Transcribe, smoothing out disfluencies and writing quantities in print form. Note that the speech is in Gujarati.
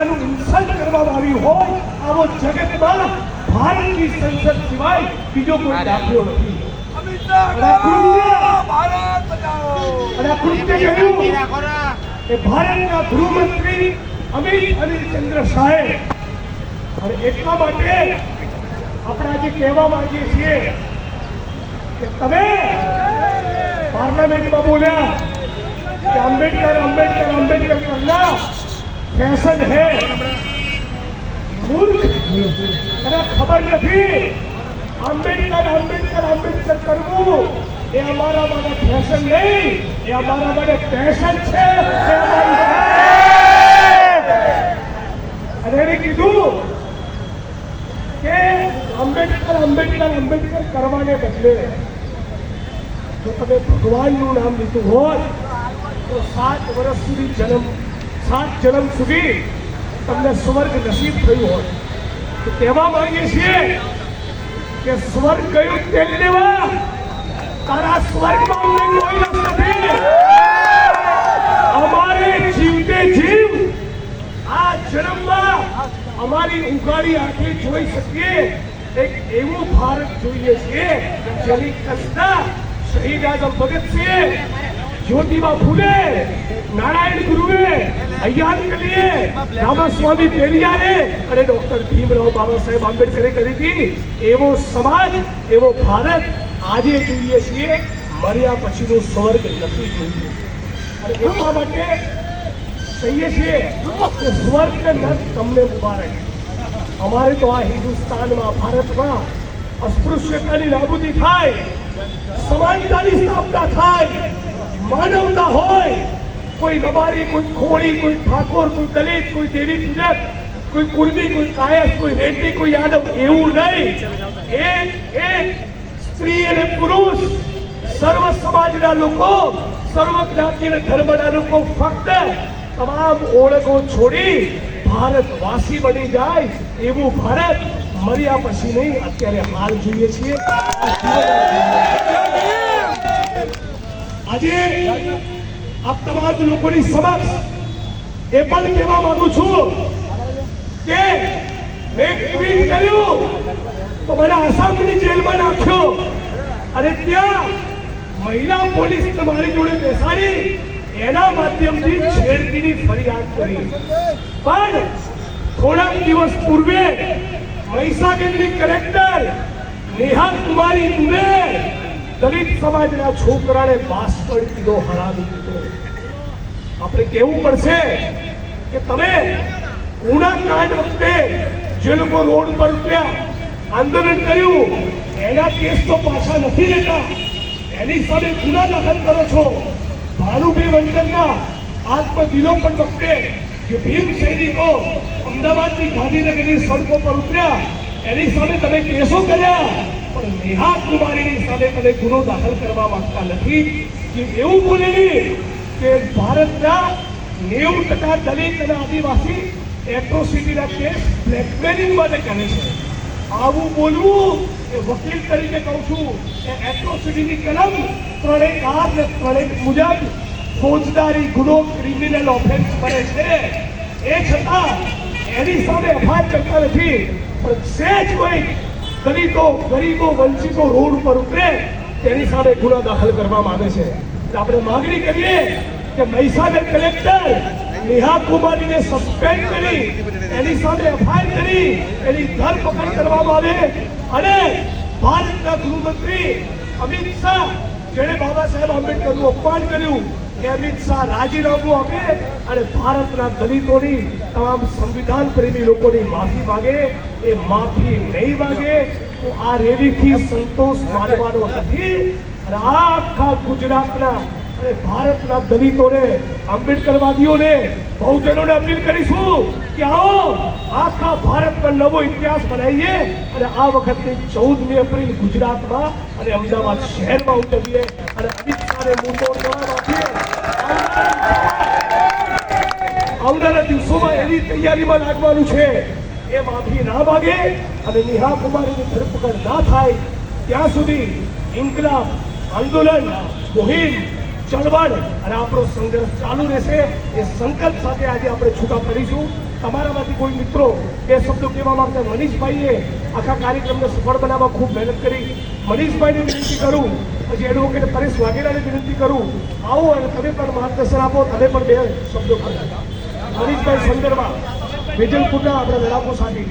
ઇન્સલ્ટ કરવામાં આવ્યું હોય આવો જગતમાં ભારતની સંસદ સિવાય બીજો કોઈ દાખલો નથી. ભારતના ગૃહમંત્રી અમિત ચંદ્ર શાહે અને એટલા માટે આપણે આજે કહેવા માંગીએ છીએ કે તમે પાર્લામેન્ટમાં બોલ્યા कि अंबेडकर अंबेडकर अंबेडकर करना फैशन है. मूर्ख तने खबर नहीं अंबेडकर अंबेडकर अंबेडकर करવું એ અમારા માટે ફેશન નહીં, એ અમારા માટે પેશન છે. અને એને કીધું કે અંબેડકર અંબેડકર અંબેડકર કરવાને બદલે જો તમે ભગવાનનું નામ લીધું હોત તો 7 વર્ષ સુધી 7 જન્મ સુધી તમને સ્વર્ગ નસીબ થયું હોત. તો કહેવા માંગીએ છીએ કે સ્વર્ગ ગયું તેલ લેવા તારા સ્વર્ગમાં કોઈ નથી. અમારે જીવતે જીવ આ જન્મમાં અમારી ઉગાડી આંખે જોઈ શકીએ એક એવું ભારત જોઈએ છીએ જેની કલ્પના શહીદ આઝમ ભગતસિંહ, ज्योतिबा फूले, नारायण गुरुए, अय्यानकलीए, रामास्वामी पेरियारे અને ડોક્ટર ભીમરાવ બાબા સાહેબ આંબેડકરે કરી હતી. એવો સમાજ, એવો ભારત આજે જોઈએ છીએ. મર્યા પછીનું સ્વર્ગ નથી જોઈએ. અને એટલા માટે કહીએ છીએ કે સ્વર્ગ નર્ક તમને મુબારક. અમારે તો આ હિન્દુસ્તાનમાં, ભારતમાં અસ્પૃશ્યતાની નાબૂદી થાય, સમાનતાની સ્થાપના થાય, માનવતા હોય, કોઈ રબારી, કોઈ ખોડી, કોઈ ઠાકોર, કોઈ દલિત, કોઈ દેવી પૂજક, કોઈ કુર્મી, કોઈ કાયસ્થ, કોઈ રેડ્ડી, કોઈ યાદવ, એવું નહીં. એક સ્ત્રી અને પુરુષ, સર્વ સમાજના લોકો, સર્વ જ્ઞાતિ અને ધર્મના લોકો ફક્ત તમામ ઓળખો છોડી ભારતવાસી બની જાય એવું ભારત મર્યા પછી નહીં, અત્યારે હાલ જોઈએ છીએ. આજે આપ તમામ લોકોની સમક્ષ એ પણ કહેવા માંગુ છું કે મેં ટ્વીટ કર્યું તો મને આસામની જેલમાં નાખ્યો અને ત્યાં મહિલા પોલીસ મારી જોડે બેસાડી એના માધ્યમથી છેડતીની ફરિયાદ કરી. પણ થોડાક દિવસ પૂર્વે મહીસાગરની કલેક્ટર નેહા કુમારી દુબે દલિત સમાજના છોકરાને બાસ્કડ કીધો હરાવી દીધો. આપણે કહેવું પડશે કે તમે ઉના કાંડ વખતે જે લોકો રોડ પર ઉતર્યા, આંદોલન કર્યું, એના કેસ તો પાછા નથી લેતા, એની સામે ગુના દાખલ કરો છો. ભાનુભાઈ વંદનના આત્મવિલોપન વખતે જે ભીમ સૈનિકો અમદાવાદની ગાંધીનગરની સડકો પર ઉતર્યા એની સામે તમે કેસો કર્યા, પણ નેહા કુમારીની સામે તમે ગુનો દાખલ કરવા માંગતા નથી. કે એવું બોલેલી કે ભારતના 90% દલિત અને આદિવાસી એટ્રોસિટીના કેસ બ્લેકમેલિંગ માટે કરે છે. આવું બોલવું એ વકીલ તરીકે કહું છું એ એટ્રોસિટીની કલમ 3(8) ને 3(1) મુજબ ફોજદારી ગુનો, ક્રિમિનલ ઓફેન્સ કરે છે. એ છતાં એની સામે એફઆઈઆર કરતા નથી. પણ સેજ કોઈ દલિતો, ગરીબો, વંચિતો રોડ ઉપર ઉતરે તેની સામે ગુનો દાખલ કરવામાં આવે છે. આપણે માંગણી કરીએ કે મહીસાગર કલેક્ટર નેહા કુમારીને સસ્પેન્ડ કરી એની સામે એફઆઈઆર કરી એની ધરપકડ કરવામાં આવે અને ભારતના ગૃહમંત્રી અમિત શાહ, જેણે બાબા સાહેબ આંબેડકરનું અપમાન કર્યું, કે અમિત શાહ રાજીનામું આપે અને ભારતના દલિતોની, તમામ સંવિધાન પ્રેમી લોકોની માફી માંગે. એ માફી નહીં માંગે તો આ રેલીથી સંતોષ માનવાનો નથી. અને આખા ગુજરાતના અને ભારતના દલિતોને, આંબેડકરવાદીઓને, બહુજનોને અપીલ કરીશું કે આવો આખા ભારતમાં નવો ઇતિહાસ બનાવીએ અને આ વખતે 14મી એપ્રિલ ગુજરાતમાં અને અમદાવાદ શહેરમાં ઉજવીએ અને અમિત શાહને મુંડો જવાબ આપીએ. આવનારા દિવસોમાં એવી તૈયારીમાં લાગવાનું છે. એ માફી ના માગે અને નેહા કુમારીની ધરપકડ ના થાય ત્યાં સુધી ઇન્કલાબ, આંદોલન, મુહિમ, ચળવળ અને આપણો સંઘર્ષ ચાલુ રહેશે. એ સંકલ્પ સાથે આજે આપણે છૂટા પડીશું. તમારામાંથી કોઈ મિત્રો બે શબ્દો કહેવા માંગતા મનીષભાઈએ આખા કાર્યક્રમને સફળ બનાવવા ખૂબ મહેનત કરી. મનીષભાઈને વિનંતી કરું, પછી એડવોકેટ પરેશ વાઘેલાને વિનંતી કરું, આવો અને તમે પણ માર્ગદર્શન આપો. તમે પણ બે શબ્દો કહો. મનીષભાઈ સંદર્ભા વેજલપુરના આપણા લડાકો સાથી.